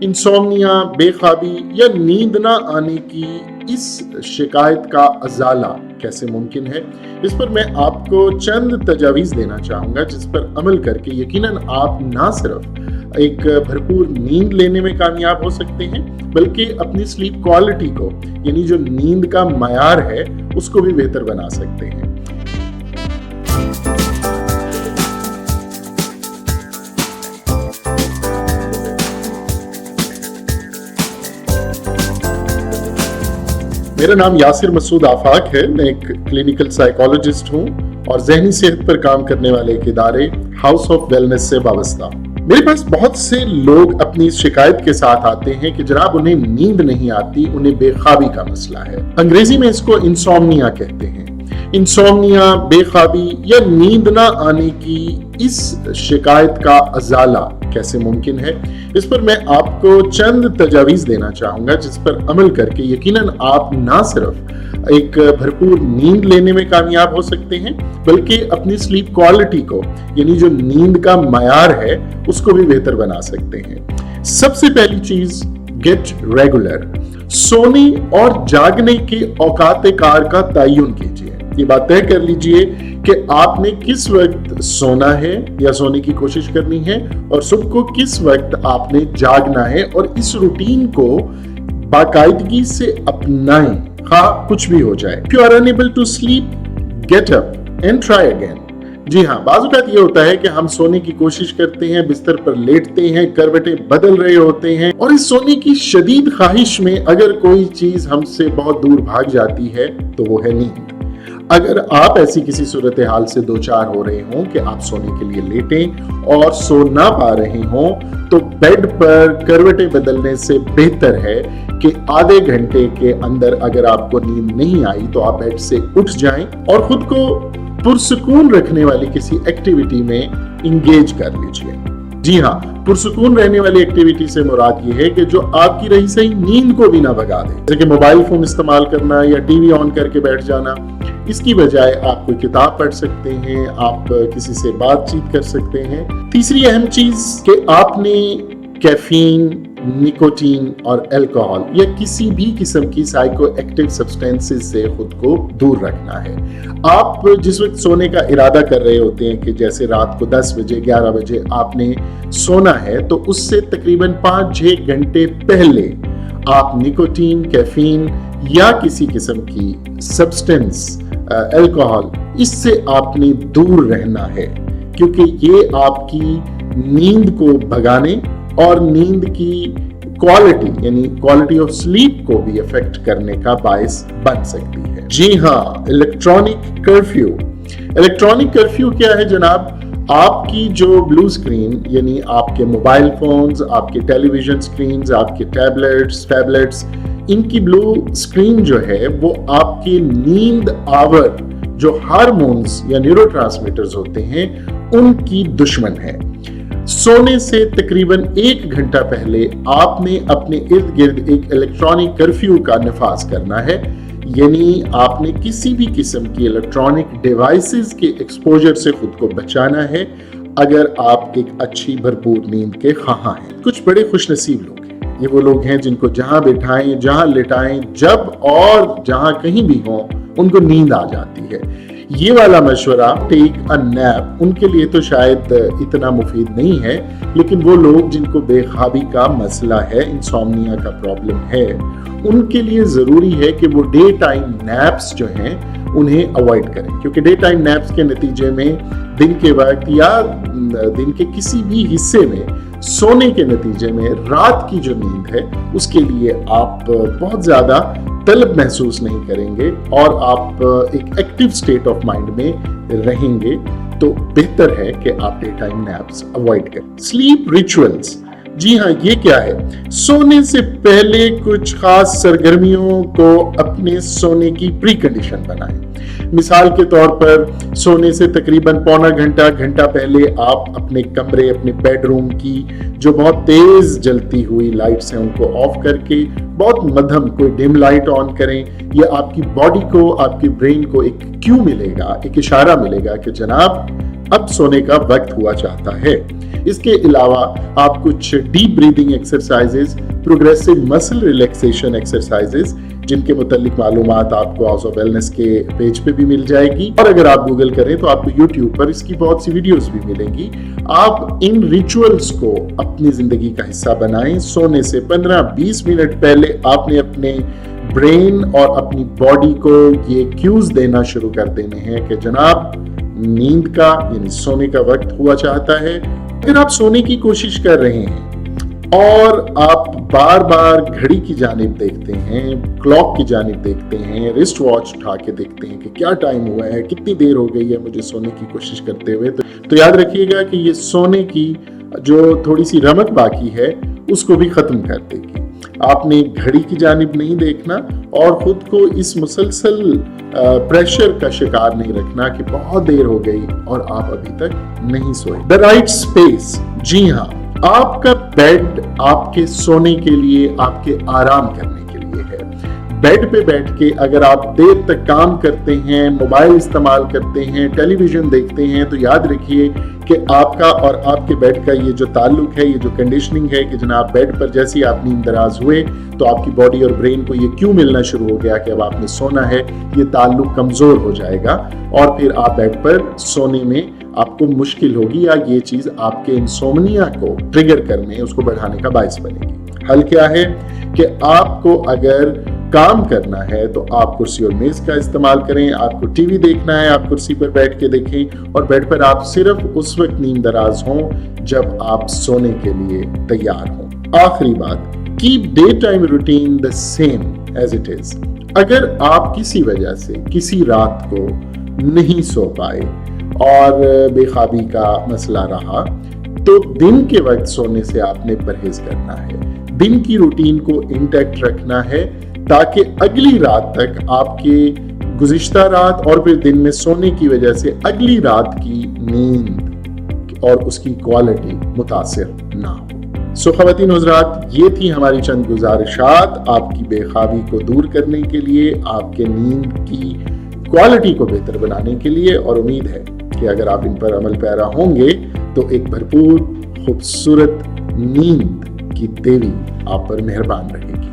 Insomnia, बेख्वाबी या नींद ना आने की इस शिकायत का अजाला कैसे मुमकिन है, इस पर मैं आपको चंद तजावीज़ देना चाहूँगा जिस पर अमल करके यकीनन आप ना सिर्फ एक भरपूर नींद लेने में कामयाब हो सकते हैं बल्कि अपनी स्लीप क्वालिटी को यानी जो नींद का मयार है उसको भी बेहतर बना सकते हैं। मेरा नाम यासिर मसूद आफाक है। मैं एक क्लिनिकल साइकोलॉजिस्ट हूँ और ज़हनी सेहत पर काम करने वाले एक इदारे हाउस ऑफ वेलनेस से वाबस्ता। मेरे पास बहुत से लोग अपनी शिकायत के साथ आते हैं कि जनाब उन्हें नींद नहीं आती, उन्हें बेख्वाबी का मसला है। अंग्रेजी में इसको इंसोम्निया कहते हैं। इंसोम्निया, बेख्वाबी या नींद ना आने की इस शिकायत का अजाला कैसे मुमकिन है, इस पर मैं आपको चंद तजावीज़ देना चाहूँगा जिस पर अमल करके यकीनन आप ना सिर्फ एक भरपूर नींद लेने में कामयाब हो सकते हैं बल्कि अपनी स्लीप क्वालिटी को यानी जो नींद का मयार है उसको भी बेहतर बना सकते हैं। सबसे पहली चीज़, गेट रेगुलर। सोने और जागने के औकात कार का तयन कीजिए। ये बात तय कर लीजिए कि आपने किस वक्त सोना है या सोने की कोशिश करनी है और सुबह को किस वक्त आपने जागना है और इस रूटीन को बाकायदगी से अपनाएं, हाँ कुछ भी हो जाए। If you are unable to sleep, get up and try again। जी हाँ, बाज़ ये होता है कि हम सोने की कोशिश करते हैं, बिस्तर पर लेटते हैं, करवटें बदल रहे होते हैं और इस सोने की शदीद ख्वाहिश में अगर कोई चीज हमसे बहुत दूर भाग जाती है तो वो है नींद। अगर आप ऐसी किसी सूरत हाल से दो चार हो रहे हों कि आप सोने के लिए लेटें और सो ना पा रहे हों तो बेड पर करवटें बदलने से बेहतर है कि आधे घंटे के अंदर अगर आपको नींद नहीं आई तो आप बेड से उठ जाएं और खुद को पुरसुकून रखने वाली किसी एक्टिविटी में इंगेज कर लीजिए। जी हाँ, पुरसुकून रहने वाली एक्टिविटी से मुराद ये है कि जो आपकी रही सही नींद को भी ना भगा दे, जैसे कि मोबाइल फोन इस्तेमाल करना या टीवी ऑन करके बैठ जाना। इसकी बजाय आप कोई किताब पढ़ सकते हैं, आप किसी से बातचीत कर सकते हैं। तीसरी अहम चीज कि आपने कैफीन, निकोटीन और अल्कोहल या किसी भी किस्म की साइको एक्टिव सब्सटेंसेस से खुद को दूर रखना है। आप जिस वक्त सोने का इरादा कर रहे होते हैं कि जैसे रात को 10 बजे 11 बजे आपने सोना है तो उससे तकरीबन 5-6 घंटे पहले आप निकोटीन, कैफीन या किसी किस्म की सब्सटेंस, अल्कोहल, इससे आपने दूर रहना है क्योंकि ये आपकी नींद को भगाने और नींद की क्वालिटी यानी क्वालिटी ऑफ स्लीप को भी अफेक्ट करने का बायस बन सकती है। जी हाँ, इलेक्ट्रॉनिक कर्फ्यू। इलेक्ट्रॉनिक कर्फ्यू क्या है जनाब? आपकी जो ब्लू स्क्रीन यानी आपके मोबाइल फोन्स, आपके टेलीविजन स्क्रीन्स, आपके टैबलेट्स, इनकी ब्लू स्क्रीन जो है वो आपके नींद आवर जो हार्मोन्स या न्यूरोट्रांसमीटर्स होते हैं उनकी दुश्मन है। सोने से तकरीबन 1 घंटा पहले आपने अपने इर्द गिर्द एक इलेक्ट्रॉनिक कर्फ्यू का नफाज करना है, यानी आपने किसी भी किस्म की इलेक्ट्रॉनिक डिवाइसेस के एक्सपोजर से खुद को बचाना है अगर आप एक अच्छी भरपूर नींद के ख्वाह हैं। कुछ बड़े खुशनसीब लोग हैं, ये वो लोग हैं जिनको जहां बिठाएं, जहां लिटाएं, जब और जहां कहीं भी हों उनको नींद आ जाती है। ये वाला मशवरा टेक अ नैप उनके लिए तो शायद इतना मुफीद नहीं है, लेकिन वो लोग जिनको बेख्वाबी का मसला है, इंसोम्निया का प्रॉब्लम है, उनके लिए जरूरी है कि वो डे टाइम नैप्स जो हैं उन्हें अवॉइड करें क्योंकि डे टाइम नैप्स के नतीजे में दिन के वक्त या दिन के किसी भी हिस्से में सोने के नतीजे में रात की जो नींद है उसके लिए आप बहुत ज्यादा तलब महसूस नहीं करेंगे और आप एक एक्टिव स्टेट ऑफ माइंड में रहेंगे। तो बेहतर है कि आप डे टाइम नैप्स अवॉइड करें। Sleep rituals. जी हाँ, ये क्या है? सोने से पहले कुछ खास सरगर्मियों को अपने सोने की प्री कंडीशन बनाएं। मिसाल के तौर पर सोने से तकरीबन पौना घंटा पहले आप अपने कमरे, अपने बेडरूम की जो बहुत तेज जलती हुई लाइट्स हैं उनको ऑफ करके बहुत मध्यम कोई डिम लाइट ऑन करें। ये आपकी बॉडी को, आपकी ब्रेन को एक क्यू मिलेगा, एक इशारा मिलेगा कि जनाब अब सोने का वक्त हुआ चाहता है। اس کے علاوہ آپ کچھ ڈیپ بریدنگ ایکسرسائزز، پروگریسو مسل ریلیکسیشن ایکسرسائزز جن کے متعلق معلومات آپ کو ہاؤس آف ویلنس کے پیج پہ بھی مل جائے گی، اور اگر آپ گوگل کریں تو آپ کو یوٹیوب پر اس کی بہت سی ویڈیوز بھی ملیں گی۔ آپ ان ریچولز کو اپنی زندگی کا حصہ بنائیں۔ سونے سے 15-20 منٹ پہلے آپ نے اپنے برین اور اپنی باڈی کو یہ کیوز دینا شروع کر دینے ہیں کہ جناب نیند کا یعنی سونے کا وقت ہوا چاہتا ہے۔ اگر آپ سونے کی کوشش کر رہے ہیں اور آپ بار بار گھڑی کی جانب دیکھتے ہیں، کلاک کی جانب دیکھتے ہیں، رسٹ واچ اٹھا کے دیکھتے ہیں کہ کیا ٹائم ہوا ہے، کتنی دیر ہو گئی ہے مجھے سونے کی کوشش کرتے ہوئے، تو یاد رکھیے گا کہ یہ سونے کی جو تھوڑی سی رمق باقی ہے اس کو بھی ختم کر دے گی۔ آپ نے گھڑی کی جانب نہیں دیکھنا اور خود کو اس مسلسل پریشر کا شکار نہیں رکھنا کہ بہت دیر ہو گئی اور آپ ابھی تک نہیں سوئے۔ The right space، جی ہاں، آپ کا بیڈ آپ کے سونے کے لیے، آپ کے آرام کرنے کے لیے ہے۔ بیڈ پہ بیٹھ کے اگر آپ دیر تک کام کرتے ہیں، موبائل استعمال کرتے ہیں، ٹیلی ویژن دیکھتے ہیں، تو یاد رکھیے کہ آپ کا اور آپ کے بیڈ کا یہ جو تعلق ہے، یہ جو کنڈیشننگ ہے کہ جناب بیڈ پر جیسے آپ نیند دراز ہوئے تو آپ کی باڈی اور برین کو یہ کیوں ملنا شروع ہو گیا کہ اب آپ نے سونا ہے، یہ تعلق کمزور ہو جائے گا اور پھر آپ بیڈ پر سونے میں آپ کو مشکل ہوگی، یا یہ چیز آپ کے انسومنیا کو ٹریگر کرنے، اس کو بڑھانے کا باعث بنے گی۔ حل کیا ہے کہ آپ کو اگر کام کرنا ہے تو آپ کرسی اور میز کا استعمال کریں۔ آپ کو ٹی وی دیکھنا ہے، آپ کرسی پر بیٹھ کے دیکھیں، اور بیڈ پر آپ صرف اس وقت نیند دراز ہوں جب آپ سونے کے لیے تیار ہوں۔ آخری بات، keep day time routine the same as it is۔ اگر آپ کسی وجہ سے کسی رات کو نہیں سو پائے اور بے خوابی کا مسئلہ رہا تو دن کے وقت سونے سے آپ نے پرہیز کرنا ہے۔ دن کی روٹین کو انٹیکٹ رکھنا ہے تاکہ اگلی رات تک آپ کے گزشتہ رات اور پھر دن میں سونے کی وجہ سے اگلی رات کی نیند اور اس کی کوالٹی متاثر نہ ہو۔ خواتین حضرات، یہ تھی ہماری چند گزارشات آپ کی بے خوابی کو دور کرنے کے لیے، آپ کے نیند کی کوالٹی کو بہتر بنانے کے لیے، اور امید ہے کہ اگر آپ ان پر عمل پیرا ہوں گے تو ایک بھرپور خوبصورت نیند کی دیوی آپ پر مہربان رہے گی۔